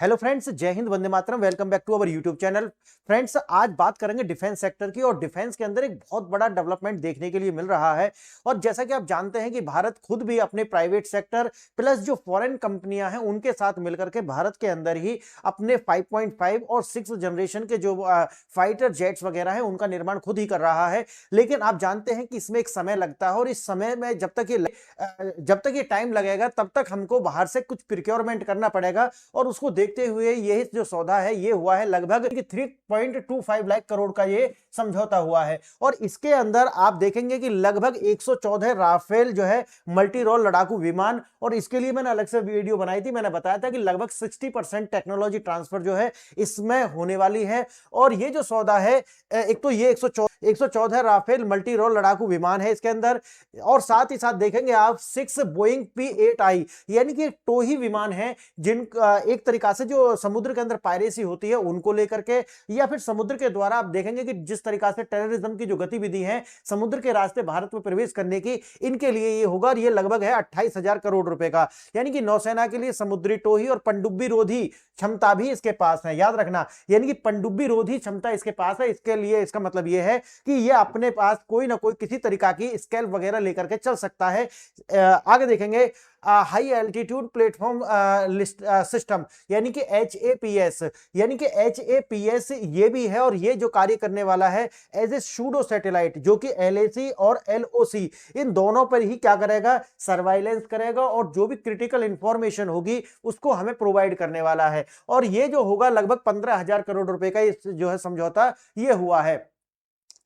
Hello friends, जय हिंद, वंदे मातरम। Welcome back to our YouTube channel. Friends, आज बात करेंगे डिफेंस सेक्टर की। और डिफेंस के अंदर एक बहुत बड़ा डेवलपमेंट देखने के लिए मिल रहा है। और जैसा कि आप जानते हैं कि भारत खुद भी अपने प्राइवेट सेक्टर प्लस जो फॉरेन कंपनियां हैं उनके साथ मिलकर के भारत के अंदर ही अपने 5.5 और 6 जनरेशन के जो फाइटर जेट्स वगैरह हैं उनका निर्माण खुद ही कर रहा है। लेकिन आप जानते हैं कि इसमें एक समय लगता है, और इस समय में जब तक ये टाइम लगेगा तब तक हमको बाहर से कुछ प्रिक्योरमेंट करना पड़ेगा। और उसको देखते हुए ये जो सौदा है ये हुआ है लगभग 3.25 लाख करोड़ का ये समझौता हुआ है। और इसके अंदर आप देखेंगे कि लगभग 114 राफेल जो है मल्टी रोल लड़ाकू विमान, और इसके लिए मैंने अलग से वीडियो बनाई थी। मैंने बताया था कि लगभग 60% टेक्नोलॉजी ट्रांसफर जो है इसमें होने वाली है। और ये जो सौदा है, एक तो ये 114 राफेल मल्टी रोल लड़ाकू विमान है इसके अंदर, और साथ ही साथ देखेंगे आप 6 बोइंग P-8I यानी कि टोही विमान है, जिन एक तरीका से जो समुद्र के अंदर पायरेसी होती है उनको लेकर के, या फिर समुद्र के द्वारा आप देखेंगे कि जिस तरीका से टेररिज्म की जो गतिविधि है समुद्र के रास्ते भारत में प्रवेश करने की, इनके लिए ये होगा। और ये लगभग है 28,000 करोड़ रुपए का। यानी कि नौसेना के लिए समुद्री टोही और पनडुब्बी रोधी क्षमता भी इसके पास है, याद रखना। यानी कि पनडुब्बी रोधी क्षमता इसके पास है। इसके लिए इसका मतलब यह है कि ये अपने पास कोई ना कोई किसी तरीका की स्केल वगैरह लेकर के चल सकता है। आगे देखेंगे हाई एल्टीट्यूड प्लेटफॉर्म सिस्टम यानी कि HAPS, यानी कि HAPS ये भी है। और ये जो कार्य करने वाला है एज ए सूडो सैटेलाइट, जो कि LAC और LOC इन दोनों पर ही क्या करेगा, सर्वाइलेंस करेगा, और जो भी क्रिटिकल इंफॉर्मेशन होगी उसको हमें प्रोवाइड करने वाला है। और ये जो होगा लगभग 15,000 करोड़ रुपए का जो है समझौता ये हुआ है।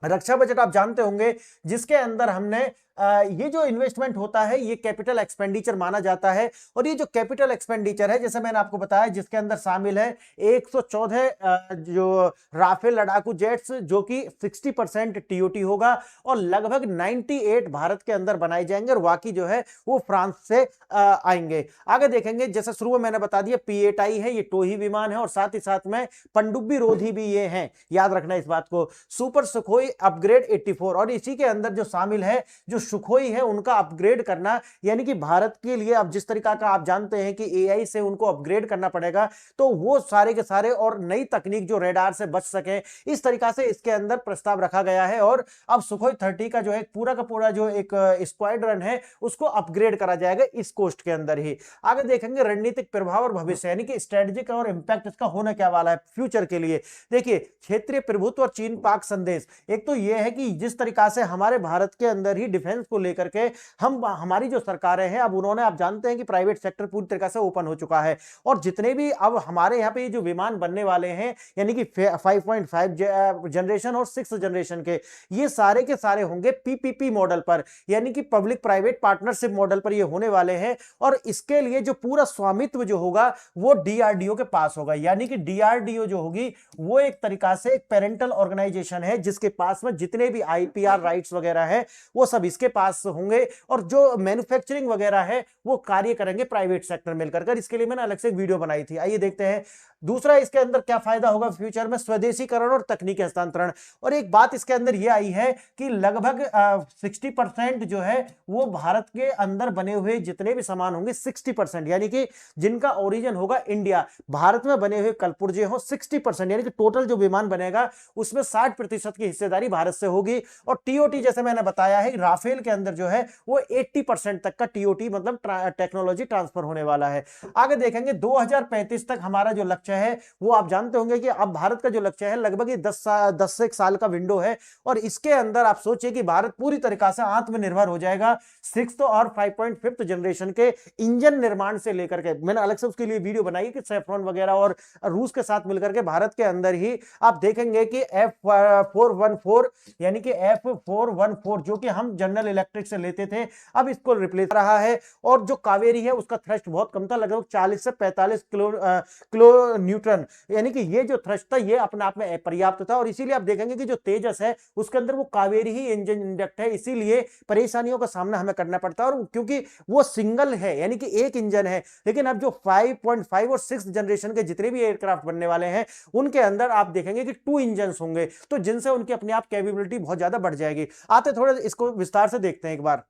रक्षा बजट आप जानते होंगे, जिसके अंदर हमने ये जो इन्वेस्टमेंट होता है ये कैपिटल एक्सपेंडिचर माना जाता है। और ये जो कैपिटल एक्सपेंडिचर है, जैसे मैंने आपको बताया, जिसके अंदर शामिल है 114 जो राफेल लड़ाकू जेट्स, जो कि 60% TOT होगा, और लगभग 98 भारत के अंदर बनाए जाएंगे, और बाकी जो है वो फ्रांस से आएंगे। आगे देखेंगे, जैसे शुरू में मैंने बता दिया, P-8I है, ये टोही विमान है, और साथ ही साथ में पनडुब्बी रोधी भी ये हैं, याद रखना इस बात को। सुपर सुखोई अपग्रेड 84, और इसी के अंदर जो शामिल है, जो सुखोई है उनका अपग्रेड करना, यानी कि भारत के लिए अब जिस तरीका का आप जानते हैं कि AI से उनको अपग्रेड करना पड़ेगा, तो वो सारे के सारे और नई तकनीक जो रेडार से बच सके, इस तरीका से इसके अंदर प्रस्ताव रखा गया है। और अब सुखोई 30 का जो है पूरा का पूरा जो एक स्क्वाड्रन है उसको अपग्रेड करा जाएगा इस कोस्ट के अंदर ही। आगे देखेंगे रणनीतिक प्रभाव और भविष्य, यानी कि स्ट्रेटेजिक और इंपैक्ट इसका होने क्या वाला है फ्यूचर के लिए। देखिए, क्षेत्रीय प्रभुत्व और चीन पाक संदेश, एक तो यह है कि जिस तरीका से हमारे भारत के अंदर ही डिफेंस को लेकर के हमारी जो सरकारें हैं, अब उन्होंने, आप जानते हैं कि प्राइवेट सेक्टर पूरी तरीके से ओपन हो चुका है। और जितने भी अब हमारे यहाँ पे जो विमान बनने वाले हैं, यानी कि 5.5 जनरेशन और 6 जनरेशन के, ये सारे के सारे होंगे PPP मॉडल पर, यानी कि पब्लिक प्राइवेट पार्टनरशिप मॉडल पर ये होने वाले हैं। और इसके लिए जो पूरा स्वामित्व जो होगा वो DRDO के पास होगा। यानी कि DRDO जो होगी वो एक तरीका से एक पेरेंटल ऑर्गेनाइजेशन है, जिसके पास में जितने भी IPR राइट्स वगैरह है वो सब इसके पास होंगे। और जो मैन्युफैक्चरिंग वगैरह है वो कार्य करेंगे प्राइवेट सेक्टर मिलकर कर। इसके लिए मैंने अलग से एक वीडियो बनाई थी, आइए देखते हैं। दूसरा, इसके अंदर क्या फायदा होगा फ्यूचर में, स्वदेशीकरण और तकनीकी हस्तांतरण। और एक बात इसके अंदर यह आई है कि लगभग 60% जो है वो भारत के अंदर बने हुए जितने भी सामान होंगे, 60%, यानी कि जिनका ओरिजिन होगा इंडिया, भारत में बने हुए कलपुर्जे हो 60%, यानी कि टोटल जो विमान बनेगा उसमें 60% की हिस्सेदारी भारत से होगी। और TOT जैसे मैंने बताया है, राफेल के अंदर जो है वो 80% तक का TOT मतलब टेक्नोलॉजी ट्रांसफर होने वाला है। आगे देखेंगे 2035 तक हमारा जो लक्ष्य है, वो आप जानते होंगे कि अब भारत का जो लक्ष्य है लगभग 10 से 1 साल का विंडो है। और इसके अंदर आप सोचिए कि भारत पूरी तरीका से आत्मनिर्भर हो जाएगा 6th और 5.5 जनरेशन के इंजन निर्माण से लेकर के। मैंने अलग से उसके लिए वीडियो बनाई कि सेफ्रॉन वगैरह और रूस के साथ मिलकर के भारत के अंदर ही आप देखेंगे कि F414 यानी कि F414 जो कि हम जनरल इलेक्ट्रिक से लेते थे, अब इसको रिप्लेस रहा है। और जो कावेरी है उसका थ्रस्ट बहुत कम था, लगभग 40 से 45 किलो न्यूटन, यानी कि ये जो थ्रस्ट था ये अपने आप में पर्याप्त था। और इसीलिए आप देखेंगे कि जो तेजस है उसके अंदर वो कावेरी ही इंजन इंडक्ट है, इसीलिए परेशानियों का सामना हमें करना पड़ता है। और क्योंकि वो सिंगल है, यानी कि एक इंजन है, लेकिन अब जो 5.5 और 6 जनरेशन के जितने भी एयरक्राफ्ट बनने वाले हैं उनके अंदर आप देखेंगे कि 2 इंजन होंगे, तो जिनसे उनकी अपने आप कैपेबिलिटी बहुत ज्यादा बढ़ जाएगी। आते थोड़े इसको विस्तार से देखते हैं एक बार।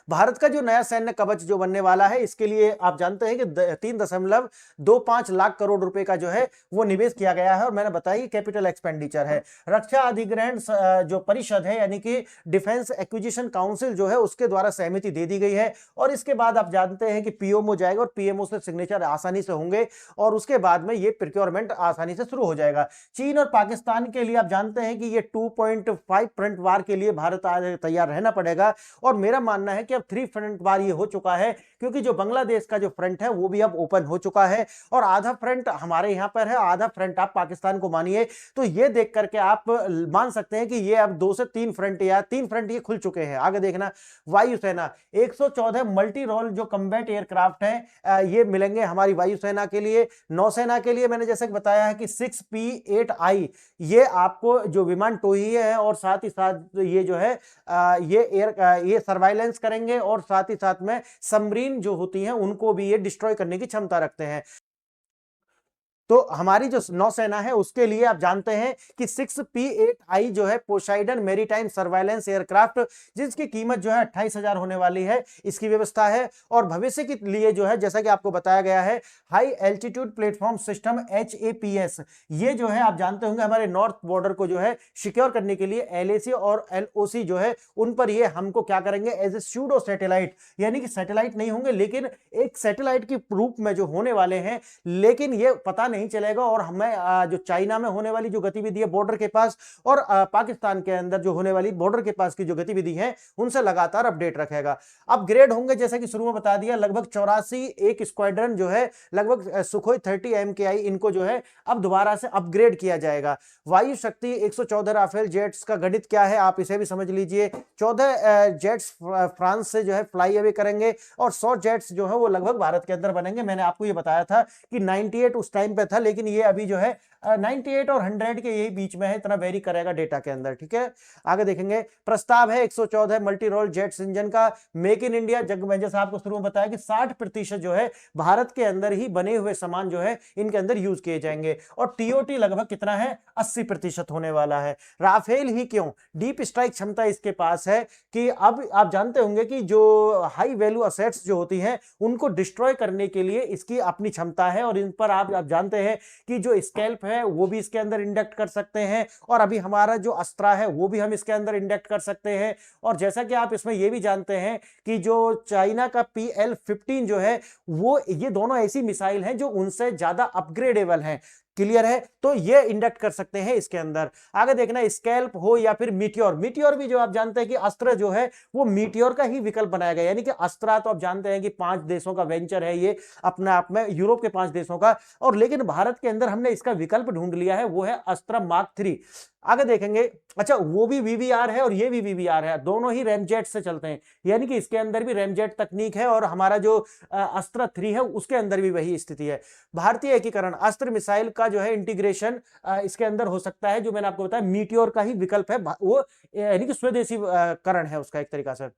भारत का जो नया सैन्य कवच जो बनने वाला है, इसके लिए आप जानते हैं कि 3.25 लाख करोड़ रुपए का जो है वो निवेश किया गया है, और मैंने बताया कैपिटल एक्सपेंडिचर है। रक्षा अधिग्रहण जो परिषद है, यानी कि डिफेंस एक्विजिशन काउंसिल जो है, उसके द्वारा सहमति दे दी गई है, और इसके बाद आप जानते हैं कि पीएमओ जाएगा और पीएमओ से सिग्नेचर आसानी से होंगे, और उसके बाद में ये प्रोक्योरमेंट आसानी से शुरू हो जाएगा। चीन और पाकिस्तान के लिए आप जानते हैं कि ये 2.5 फ्रंट वार के लिए भारत तैयार रहना पड़ेगा, और मेरा मानना है कि अब 3 फ्रंट वार ये हो चुका है, क्योंकि जो बांग्लादेश का जो फ्रंट है वो भी अब ओपन हो चुका है, और आधा फ्रंट हमारे यहां पर है, आधा फ्रंट आप पाकिस्तान को मानिए। तो ये देख करके आप मान सकते हैं कि ये अब 2 से 3 फ्रंट या 3 फ्रंट ये खुल चुके हैं। आगे देखना, वायुसेना 114 मल्टी रोल जो कम्बैट एयरक्राफ्ट है ये मिलेंगे हमारी वायुसेना के लिए। नौसेना के लिए मैंने जैसे बताया है कि 6P-8I ये आपको जो विमान टोही है, और साथ ही साथ ये जो है ये सर्वाइलेंस करेंगे, और साथ ही साथ में सबमरीन जो होती हैं उनको भी ये डिस्ट्रॉय करने की क्षमता रखते हैं। तो हमारी जो नौसेना है उसके लिए आप जानते हैं कि 6P-8I जो है पोसाइडन मैरीटाइम सर्वाइलेंस एयरक्राफ्ट, जिसकी कीमत जो है 28,000 होने वाली है, इसकी व्यवस्था है। और भविष्य के लिए जो है, जैसा कि आपको बताया गया है, high altitude platform system HAPS, ये जो है आप जानते होंगे हमारे नॉर्थ बॉर्डर को जो है सिक्योर करने के लिए LAC और LOC जो है उन पर ये हमको क्या करेंगे, एज ए स्यूडो सैटेलाइट, यानी कि सैटेलाइट नहीं होंगे लेकिन एक सैटेलाइट के रूप में जो होने वाले हैं, लेकिन ये पता नहीं चलेगा, और हमें जो चाइना में होने वाली जो गतिविधि है बॉर्डर के पास, और पाकिस्तान के अंदर जो होने वाली बॉर्डर के पास की जो गतिविधि है उनसे लगातार अपडेट रखेगा। अपग्रेड होंगे, जैसे कि शुरू में बता दिया, लगभग 84 एक स्क्वाड्रन जो है, लगभग सुखोई 30 MKI, इनको जो है अब दोबारा से अपग्रेड किया जाएगा। वायु शक्ति 114 राफेल जेट्स का गणित क्या है आप इसे भी समझ लीजिए। 14 जेट्स फ्रांस से जो है फ्लाई अवे करेंगे, और 100 जेट्स जो है वो लगभग भारत के अंदर बनेंगे। मैंने आपको ये बताया था कि 98 उस टाइम पे था, लेकिन ये अभी जो है 98 और 100 के यही बीच में है, इतना वेरी करेगा डेटा के अंदर। ठीक है, आगे देखेंगे। प्रस्ताव है 114 मल्टी रोल जेट्स इंजन का। मेक इन इंडिया, जग में जैसा आपको शुरू में बताया कि 60% जो है भारत के अंदर ही बने हुए सामान जो है इनके अंदर यूज किए जाएंगे, और TOT लगभग कितना है, 80% होने वाला है। राफेल ही क्यों, डीप स्ट्राइक क्षमता इसके पास है कि अब आप जानते होंगे कि जो हाई वैल्यू असेट्स जो होती हैं उनको डिस्ट्रॉय करने के लिए इसकी अपनी क्षमता है, और इन पर आप जानते हैं कि जो स्कैल्प है वो भी इसके अंदर इंडक्ट कर सकते हैं, और अभी हमारा जो अस्त्रा है वो भी हम इसके अंदर इंडक्ट कर सकते हैं। और जैसा कि आप इसमें ये भी जानते हैं कि जो चाइना का PL-15 जो है वो, ये दोनों ऐसी मिसाइल हैं जो उनसे ज्यादा अपग्रेडेबल हैं। क्लियर है, तो ये इंडक्ट कर सकते हैं इसके अंदर। आगे देखना, स्कैल्प हो या फिर मीटियोर। मीटियोर भी जो आप जानते हैं कि अस्त्र जो है वो मीटियोर का ही विकल्प बनाया गया, यानी कि अस्त्रा तो आप जानते हैं कि 5 देशों का वेंचर है ये अपने आप में, यूरोप के 5 देशों का, और लेकिन भारत के अंदर हमने इसका विकल्प ढूंढ लिया है, वो है अस्त्र मार्क 3। आगे देखेंगे, अच्छा वो भी VVR है और ये भी VVR है, दोनों ही रैमजेट से चलते हैं, यानी कि इसके अंदर भी रैमजेट तकनीक है, और हमारा जो अस्त्र 3 है उसके अंदर भी वही स्थिति है। भारतीय एकीकरण, अस्त्र मिसाइल का जो है इंटीग्रेशन इसके अंदर हो सकता है, जो मैंने आपको बताया मीटियोर का ही विकल्प है, वो यानी कि स्वदेशी करण है उसका एक तरीका से।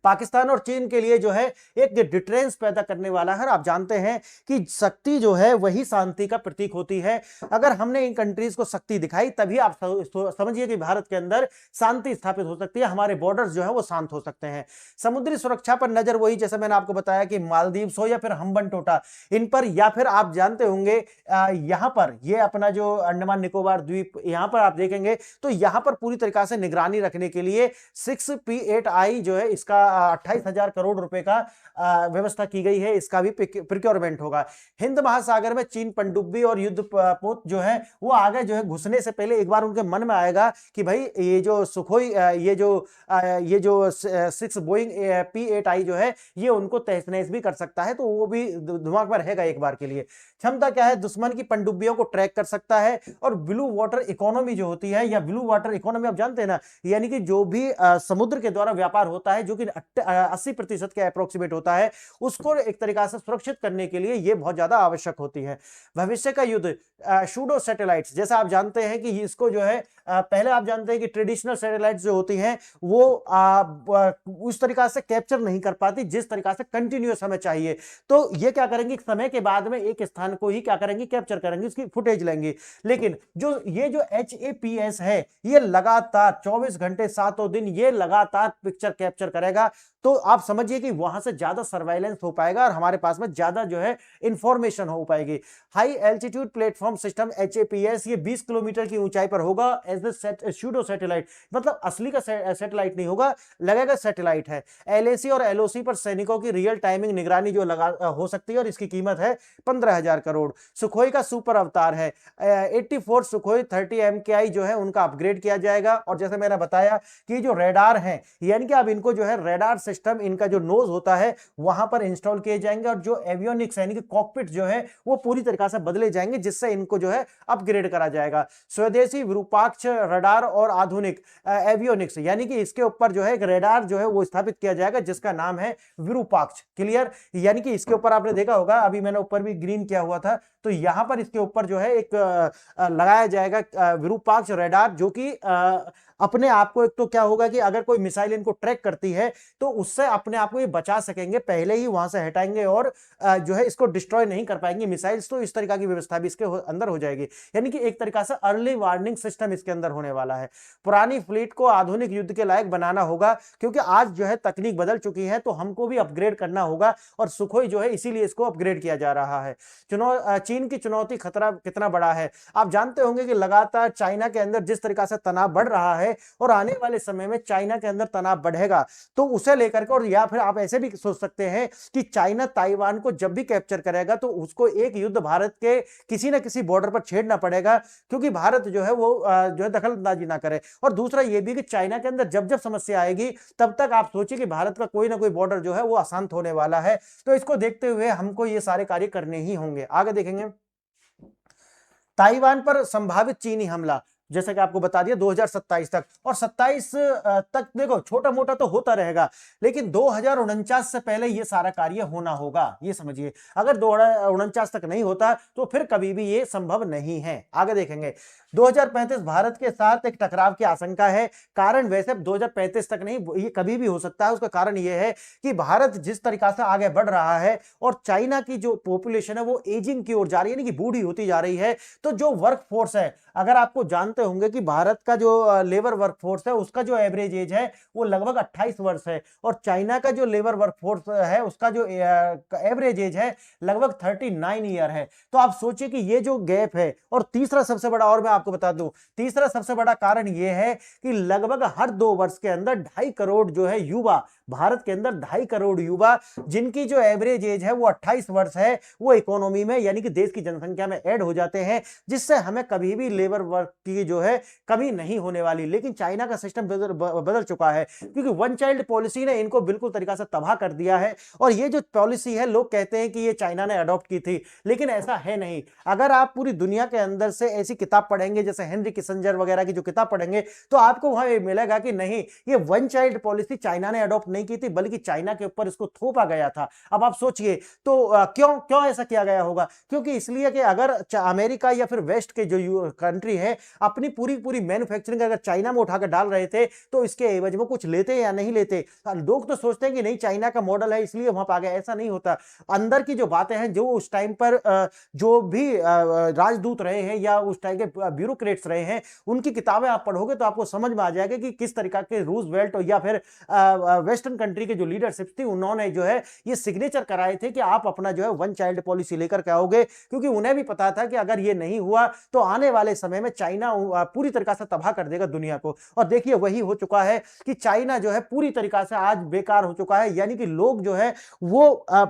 पाकिस्तान और चीन के लिए जो है एक डिटरेंस पैदा करने वाला है। आप जानते हैं कि शक्ति जो है वही शांति का प्रतीक होती है। अगर हमने इन कंट्रीज को शक्ति दिखाई, तभी आप समझिए कि भारत के अंदर शांति स्थापित हो सकती है, हमारे बॉर्डर्स जो है वो शांत हो सकते हैं। समुद्री सुरक्षा पर नजर, वही जैसे मैंने आपको बताया कि मालदीव्स हो या फिर हम्बनटोटा, इन पर, या फिर आप जानते होंगे यहां पर ये अपना जो अंडमान निकोबार द्वीप, यहां पर आप देखेंगे तो यहां पर पूरी तरीका से निगरानी रखने के लिए 6P-8I जो है इसका 28,000 करोड़ रुपए का व्यवस्था की गई है, इसका भी प्रिक्योरमेंट होगा। हिंद महासागर में चीन पनडुब्बी और युद्ध पोत जो है वो आगे जो है घुसने से पहले एक बार उनके मन में आएगा कि भाई ये जो सुखोई ये जो 6 बोइंग P-8I जो है ये उनको तहस नहस भी कर सकता है, तो वो भी दिमाग में रहेगा एक बार के लिए। क्षमता क्या है, दुश्मन की पनडुब्बियों को ट्रैक कर सकता है, और ब्लू वाटर इकोनॉमी जो होती है, या ब्लू वाटर इकोनॉमी आप जानते हैं ना, यानी कि जो भी समुद्र के द्वारा व्यापार होता है जो कि 80% के अप्रोक्सीमेट होता है, उसको एक तरीका से सुरक्षित करने के लिए ये बहुत ज्यादा आवश्यक होती है। भविष्य का युद्ध, शूडो सैटेलाइट्स, जैसा आप जानते हैं कि इसको जो है पहले आप जानते हैं कि ट्रेडिशनल सैटेलाइट जो होती हैं वो उस तरीका से कैप्चर नहीं कर पाती जिस तरीका से कंटिन्यूअस हमें चाहिए। तो ये क्या करेंगे, समय के बाद में एक स्थान को ही क्या करेंगे, कैप्चर करेंगे, उसकी फुटेज लेंगे। लेकिन जो HAPS है, ये लगातार 24 घंटे 7 दिन ये लगातार पिक्चर कैप्चर करेगा। तो आप समझिए कि वहां से ज्यादा सर्वाइलेंस हो पाएगा और हमारे पास में ज्यादा जो है इंफॉर्मेशन हो पाएगी। High altitude platform system HAPS ये 20 किलोमीटर की ऊंचाई पर होगा एज द सूडो सैटेलाइट, मतलब असली का सैटेलाइट नहीं होगा, लगेगा सैटेलाइट है। LAC और LOC पर सैनिकों की रियल टाइमिंग निगरानी जो लगा हो सकती है और इसकी कीमत है 15,000 करोड़। सुखोई का सुपर अवतार है, 84 सुखोई 30 MKI जो है उनका अपग्रेड किया जाएगा। और जैसे मैंने बताया कि जो रेडार हैं, यानी कि अब इनको जो है रेडार सिस्टम, इनका जो नोज होता है वहां पर इंस्टॉल किए जाएंगे और जो एवियोनिक्स यानी कि कॉकपिट जो है वो पूरी तरीके से बदले जाएंगे, जिससे इनको जो है अपग्रेड करा जाएगा। स्वदेशी विरूपाक्ष रडार और आधुनिक एवियोनिक्स, यानी कि इसके ऊपर जो है एक रेडार जो है वो स्थापित किया जाएगा जिसका नाम है विरूपाक्ष। क्लियर, यानी कि इसके ऊपर आपने देखा होगा, अभी मैंने ऊपर भी ग्रीन किया हुआ था, तो यहां पर इसके ऊपर जो है एक लगाया जाएगा विरूपाक्ष रेडार, जो कि अपने आप को, एक तो क्या होगा कि अगर कोई मिसाइल इनको ट्रैक करती है तो उससे अपने आप को ये बचा सकेंगे, पहले ही वहां से हटाएंगे और जो है इसको डिस्ट्रॉय नहीं कर पाएंगे मिसाइल्स। तो इस तरीका की व्यवस्था भी इसके अंदर हो जाएगी, यानी कि एक तरीका से अर्ली वार्निंग सिस्टम इसके अंदर होने वाला है। पुरानी फ्लीट को आधुनिक युद्ध के लायक बनाना होगा, क्योंकि आज जो है तकनीक बदल चुकी है, तो हमको भी अपग्रेड करना होगा और सुखोई जो है इसीलिए इसको अपग्रेड किया जा रहा है। चीन की चुनौती खतरा कितना बड़ा है, आप जानते होंगे कि लगातार चाइना के अंदर जिस तरीका से तनाव बढ़ रहा है और आने वाले समय में चाइना के अंदर तनाव बढ़ेगा, तो उसे लेकर के, और या फिर आप ऐसे भी सोच सकते हैं कि चाइना ताइवान को जब भी कैप्चर करेगा तो उसको एक युद्ध भारत के किसी ना किसी बॉर्डर पर छेड़ना पड़ेगा, क्योंकि भारत जो है वो जो है दखलंदाजी ना करे। और दूसरा ये भी कि चाइना के अंदर जब जब समस्या आएगी तब तक आप सोचिए कि भारत का कोई ना कोई बॉर्डर जो है वो अशांत होने वाला है। तो इसको देखते हुए हमको ये सारे कार्य करने ही होंगे। आगे देखेंगे, ताइवान पर संभावित चीनी हमला, जैसा कि आपको बता दिया 2027 तक, और 27 तक देखो छोटा मोटा तो होता रहेगा, लेकिन 2049 से पहले ये सारा कार्य होना होगा, ये समझिए। अगर 2049 तक नहीं होता तो फिर कभी भी ये संभव नहीं है। आगे देखेंगे, 2035 भारत के साथ एक टकराव की आशंका है। कारण वैसे 2035 तक नहीं, ये कभी भी हो सकता है। उसका कारण ये है कि भारत जिस तरीका से आगे बढ़ रहा है और चाइना की जो पॉपुलेशन है वो एजिंग की ओर जा रही है, यानी कि बूढ़ी होती जा रही है। तो जो वर्क फोर्स है, अगर आपको जानते होंगे कि भारत का जो लेबर वर्क फोर्स है उसका जो एवरेज एज है वो लगभग 28 वर्ष है, और चाइना का जो लेबर वर्क फोर्स है उसका जो एवरेज एज है लगभग 39 ईयर है। तो आप सोचिए कि ये जो गैप है। और तीसरा सबसे बड़ा, और मैं आपको बता दूं, तीसरा सबसे बड़ा कारण यह है कि लगभग हर 2 वर्ष के अंदर 2.5 करोड़ जो है युवा, भारत के अंदर 2.5 करोड़ युवा जिनकी जो एवरेज एज है वो 28 वर्ष है, वो इकोनॉमी में यानी कि देश की जनसंख्या में ऐड हो जाते हैं, जिससे हमें कभी भी लेबर वर्क की जो है कमी नहीं होने वाली। लेकिन चाइना का सिस्टम बदल चुका है, क्योंकि वन चाइल्ड पॉलिसी ने इनको बिल्कुल तरीका से तबाह कर दिया है। और ये जो पॉलिसी है, लोग कहते हैं कि ये चाइना ने अडॉप्ट की थी, लेकिन ऐसा है नहीं। अगर आप पूरी दुनिया के अंदर से ऐसी किताब पढ़ेंगे, जैसे हेनरी किसिंजर वगैरह की जो किताब पढ़ेंगे, तो आपको वहां मिलेगा कि नहीं, ये वन चाइल्ड पॉलिसी चाइना ने अडॉप्ट नहीं की थी, बल्कि चाइना के ऊपर इसको थोपा गया था। अब आप सोचिए, तो क्यों ऐसा किया गया होगा? क्योंकि इसलिए कि अगर अमेरिका या फिर वेस्ट के जो कंट्री है अपनी पूरी मैन्युफैक्चरिंग अगर चाइना में उठाकर डाल रहे थे, तो इसके एवज में कुछ लेते या नहीं लेते? लोग तो सोचते हैं कि नहीं, चाइना का मॉडल है इसलिए वहां पर आ गया, ऐसा नहीं होता। अंदर की जो बातें हैं, जो उस टाइम पर जो भी राजदूत रहे हैं या उस टाइम के ब्यूरोक्रेट्स रहे हैं, उनकी किताबें आप पढ़ोगे तो आपको समझ में आ जाएगा कि किस तरीका के रूजवेल्ट या फिर वेस्टर्न कंट्री के जो लीडरशिप थी, उन्होंने जो है ये सिग्नेचर कराए थे कि आप अपना जो है वन चाइल्ड पॉलिसी लेकर के आओगे, क्योंकि उन्हें भी पता था कि अगर ये नहीं हुआ तो आने वाले समय में चाइना पूरी तरीका से तबाह कर देगा दुनिया को। और देखिए वही हो चुका है कि चाइना जो है पूरी तरीका से आज बेकार हो चुका है, यानी कि लोग जो है वो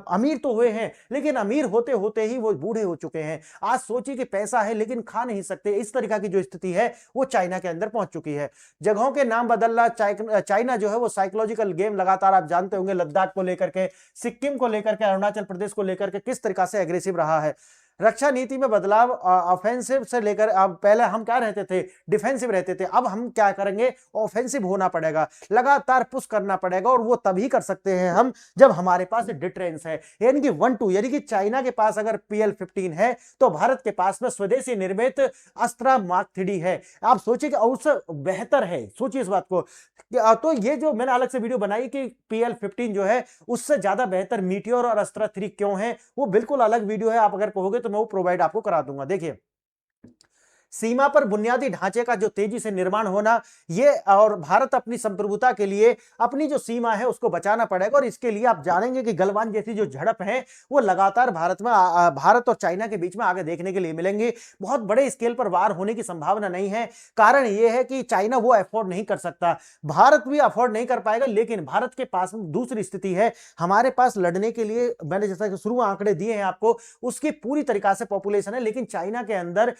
अमीर तो हुए हैं, लेकिन अमीर होते होते ही वो बूढ़े हो चुके हैं। आज सोचिए कि पैसा है लेकिन खा नहीं सकते, इस तरीका की जो स्थिति है वो चाइना के अंदर पहुंच चुकी है। जगहों के नाम बदलना, चाइना जो है वो साइकोलॉजिकल गेम लगातार, आप जानते होंगे, लद्दाख को लेकर के, सिक्किम को लेकर के, अरुणाचल प्रदेश को लेकर के किस तरीका से एग्रेसिव रहा है। रक्षा नीति में बदलाव, ऑफेंसिव से लेकर, अब पहले हम क्या रहते थे, डिफेंसिव रहते थे, अब हम क्या करेंगे, ऑफेंसिव होना पड़ेगा, लगातार पुश करना पड़ेगा। और वो तभी कर सकते हैं हम जब हमारे पास डिटरेंस है, यानी कि 1-2, यानी कि चाइना के पास अगर PL-15 है तो भारत के पास में स्वदेशी निर्मित अस्त्रा मार्क 3 है। आप सोचिए कि उससे बेहतर है, सोचिए इस बात को। तो ये जो मैंने अलग से वीडियो बनाई कि PL-15 जो है उससे ज्यादा बेहतर मीटियोर और अस्त्रा 3 क्यों है, वो बिल्कुल अलग वीडियो है, आप अगर कहोगे तो मैं वो प्रोवाइड आपको करा दूंगा। देखिए, सीमा पर बुनियादी ढांचे का जो तेजी से निर्माण होना, ये, और भारत अपनी संप्रभुता के लिए अपनी जो सीमा है उसको बचाना पड़ेगा। और इसके लिए आप जानेंगे कि गलवान जैसी जो झड़प है वो लगातार भारत और चाइना के बीच में आगे देखने के लिए मिलेंगे। बहुत बड़े स्केल पर वार होने की संभावना नहीं है। कारण यह है कि चाइना वो अफोर्ड नहीं कर सकता, भारत भी अफोर्ड नहीं कर पाएगा। लेकिन भारत के पास दूसरी स्थिति है, हमारे पास लड़ने के लिए, मैंने जैसा कि शुरू में आंकड़े दिए हैं आपको, उसकी पूरी तरीका से पॉपुलेशन है। लेकिन चाइना के अंदर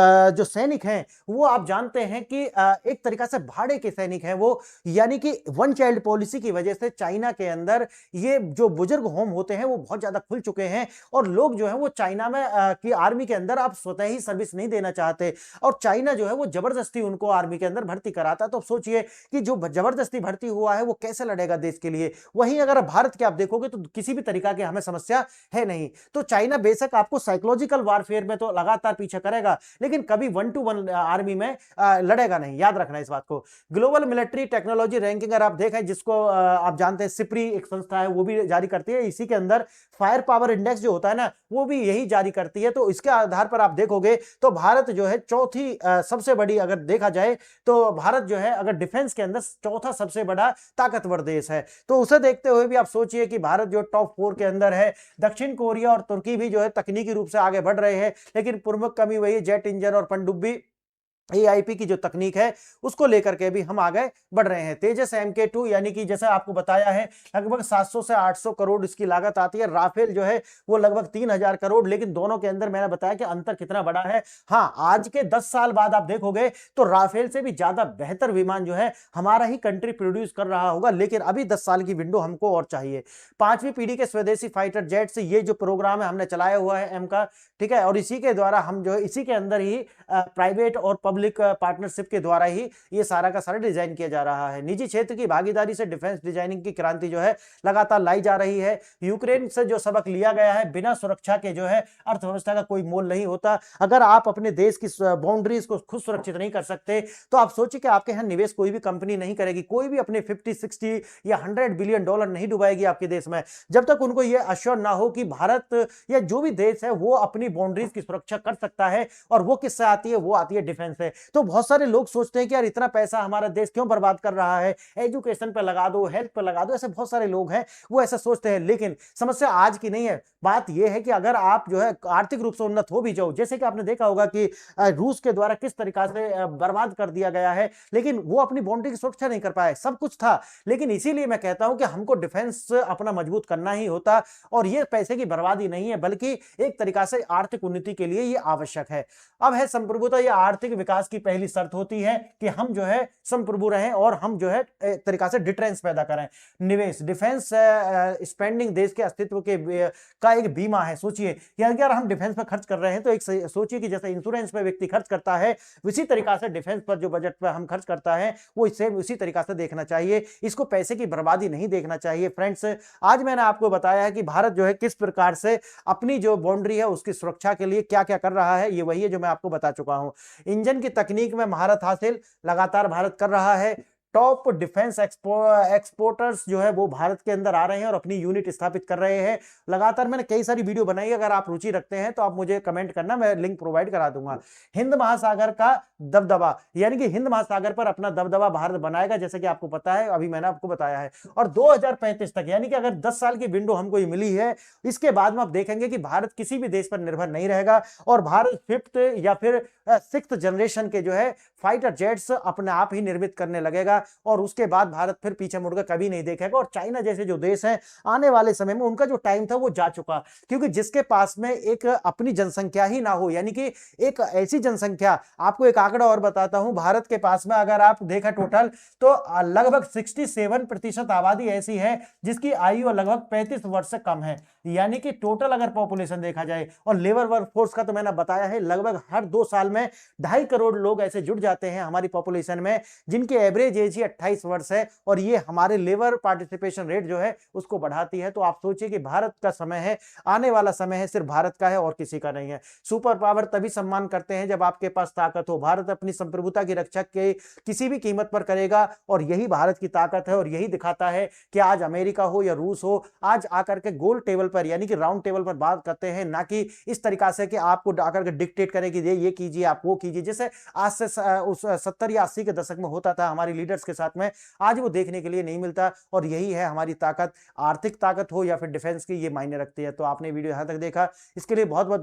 जो सैनिक हैं वो आप जानते हैं कि एक तरीका से भाड़े के सैनिक हैं वो, यानी कि वन चाइल्ड पॉलिसी की वजह से चाइना के अंदर ये जो बुजुर्ग होम होते हैं वो बहुत ज्यादा खुल चुके हैं। और लोग जो है वो चाइना में की आर्मी के अंदर आप स्वतः ही सर्विस नहीं देना चाहते, और चाइना जो है वो जबरदस्ती उनको आर्मी के अंदर भर्ती कराता। तो सोचिए कि जो जबरदस्ती भर्ती हुआ है वो कैसे लड़ेगा देश के लिए। वहीं अगर भारत के आप देखोगे तो किसी भी तरीका की हमें समस्या है नहीं। तो चाइना बेशक आपको साइकोलॉजिकल वारफेयर में तो लगातार पीछे करेगा, लेकिन कभी 1-to-1 आर्मी में लड़ेगा नहीं, याद रखना इस बात को। ग्लोबल मिलिट्री टेक्नोलॉजी रैंकिंग अगर आप देखें, जिसको आप जानते हैं सिप्री एक संस्था है वो भी जारी करती है, इसी के अंदर फायर पावर इंडेक्स जो होता है ना वो भी यही जारी करती है। तो इसके आधार पर आप देखोगे तो भारत जो है चौथी सबसे बड़ी, अगर देखा जाए तो भारत जो है अगर डिफेंस के अंदर चौथा सबसे बड़ा ताकतवर देश है। तो उसे देखते हुए भी आप सोचिए कि भारत जो टॉप 4 के अंदर है। दक्षिण कोरिया और तुर्की भी जो है तकनीकी रूप से आगे बढ़ रहे हैं, लेकिन प्रमुख कमी वही जेट इंजन और पनडुब्बी AIP की जो तकनीक है उसको लेकर के भी हम आगे बढ़ रहे हैं। तेजस MK2, यानी कि जैसे आपको बताया है लगभग 700 से 800 करोड़ इसकी लागत आती है। राफेल जो है वो लगभग 3000 करोड़। लेकिन दोनों के अंदर मैंने बताया कि अंतर कितना बड़ा है। हाँ, आज के 10 साल बाद आप देखोगे तो राफेल से भी ज्यादा बेहतर विमान जो है हमारा ही कंट्री प्रोड्यूस कर रहा होगा। लेकिन अभी 10 साल की विंडो हमको और चाहिए। 5वीं पीढ़ी के स्वदेशी फाइटर जेट से ये जो प्रोग्राम है हमने चलाया हुआ है M का, ठीक है, और इसी के द्वारा हम जो है इसी के अंदर ही प्राइवेट और पब्लिक पार्टनरशिप के द्वारा ही ये सारा का सारा डिजाइन किया जा रहा है। निजी क्षेत्र की भागीदारी से डिफेंस डिजाइनिंग की क्रांति जो है लगातार लाई जा रही है। यूक्रेन से जो सबक लिया गया है, बिना सुरक्षा के जो है अर्थव्यवस्था का कोई मोल नहीं होता। अगर आप अपने देश की बाउंड्रीज को खुद सुरक्षित नहीं कर सकते तो आप सोचिए कि आपके यहाँ निवेश कोई भी कंपनी नहीं करेगी, कोई भी अपने 50, 60 या 100 बिलियन डॉलर नहीं डुबाएगी आपके देश में, जब तक उनको यह अश्योर ना हो कि भारत या जो भी देश है वो अपनी बाउंड्रीज की सुरक्षा कर सकता है। और वो किससे आती है, वो आती है डिफेंस से। तो बहुत सारे लोग सोचते हैं कि यार इतना पैसा हमारा देश क्यों बर्बाद कर रहा है, एजुकेशन पे लगा दो, हेल्थ पे लगा दो, ऐसे बहुत सारे लोग हैं वो ऐसा सोचते हैं। लेकिन समस्या आज की नहीं है, बात यह है कि अगर आप जो है आर्थिक रूप से उन्नत हो भी जाओ, जैसे कि आपने देखा होगा कि रूस के द्वारा किस तरीका से बर्बाद कर दिया गया है, लेकिन वो अपनी बाउंड्री की सुरक्षा नहीं कर पाए, सब कुछ था। लेकिन इसीलिए मैं कहता हूं कि हमको डिफेंस अपना मजबूत करना ही होता, और ये पैसे की बर्बादी नहीं है बल्कि एक तरीका से आर्थिक उन्नति के लिए ये आवश्यक है। अब है संप्रभुता, ये आर्थिक विकास की पहली शर्त होती है कि हम जो है संप्रभु रहें और हम जो है एक तरीका से डिटरेंस पैदा करें। निवेश, डिफेंस स्पेंडिंग देश के अस्तित्व के का एक बीमा है। सोचिए कि अगर हम डिफेंस पर खर्च कर रहे हैं तो एक सोचिए कि जैसे इंश्योरेंस पे व्यक्ति खर्च करता है, उसी तरीका से डिफेंस पर जो बजट पर हम खर्च करता है वो इसे उसी तरीका से देखना चाहिए। इसको पैसे की बर्बादी नहीं देखना चाहिए। फ्रेंड्स, आज मैंने आपको बताया है कि भारत जो है किस प्रकार से अपनी जो बाउंड्री है उसकी सुरक्षा के लिए क्या क्या कर रहा है, ये वही है जो मैं आपको बता चुका हूं। इंजन की तकनीक में महारत हासिल लगातार भारत कर रहा है। टॉप डिफेंस एक्सपोर्टर्स जो है वो भारत के अंदर आ रहे हैं और अपनी यूनिट स्थापित कर रहे हैं। लगातार मैंने कई सारी वीडियो बनाई, अगर आप रुचि रखते हैं तो आप मुझे कमेंट करना, मैं लिंक प्रोवाइड करा दूंगा। हिंद महासागर का दबदबा, यानी कि हिंद महासागर पर अपना दबदबा भारत बनाएगा, जैसे कि आपको पता है, अभी मैंने आपको बताया है। और 2035 तक, यानी कि अगर 10 साल की विंडो हमको ये मिली है, इसके बाद में आप देखेंगे कि भारत किसी भी देश पर निर्भर नहीं रहेगा और भारत 5th या फिर 6th जनरेशन के जो है फाइटर जेट्स अपने आप ही निर्मित करने लगेगा। और उसके बाद भारत फिर पीछे मुड़कर कभी नहीं देखेगा। और चाइना जैसे जो देश हैं, आने वाले समय में उनका जो टाइम था वो जा चुका, क्योंकि जिसके पास में एक अपनी जनसंख्या ही ना हो, यानी कि एक ऐसी जनसंख्या, आपको एक आंकड़ा और बताता हूं, भारत के पास में अगर आप देखा टोटल तो लगभग 67% आबादी ऐसी है जिसकी आयु लगभग 35 वर्ष से कम है। यानी कि टोटल अगर पॉपुलेशन देखा जाए, और लेबर वर्कफोर्स का तो मैंने बताया है, लगभग हर 2 साल में 2.5 करोड़ लोग ऐसे जुड़ जाते हैं हमारी पॉपुलेशन में जिनकी एवरेज एज ही 28 वर्ष है, और ये हमारे लेबर पार्टिसिपेशन रेट जो है उसको बढ़ाती है। तो आप सोचिए कि भारत का समय है, आने वाला समय है, सिर्फ भारत का है और किसी का नहीं है। सुपर पावर तभी सम्मान करते हैं जब आपके पास ताकत हो। भारत अपनी संप्रभुता की रक्षा के किसी भी कीमत पर करेगा, और यही भारत की ताकत है, और यही दिखाता है कि आज अमेरिका हो या रूस हो, आज आकर के गोल टेबल पर यानी कि राउंड टेबल पर बात करते हैं, ना कि इस तरीका से कि आपको आकर के डिक्टेट करें कि ये कीजिए, आप वो कीजिए, जैसे आज से उस 70 या 80 के दशक में होता था हमारी लीडर्स के साथ में। आज वो देखने के लिए नहीं मिलता, और यही है हमारी ताकत, आर्थिक ताकत हो या फिर डिफेंस की, ये मायने रखती है। तो आपने वीडियो यहां तक देखा, इसके लिए बहुत बहुत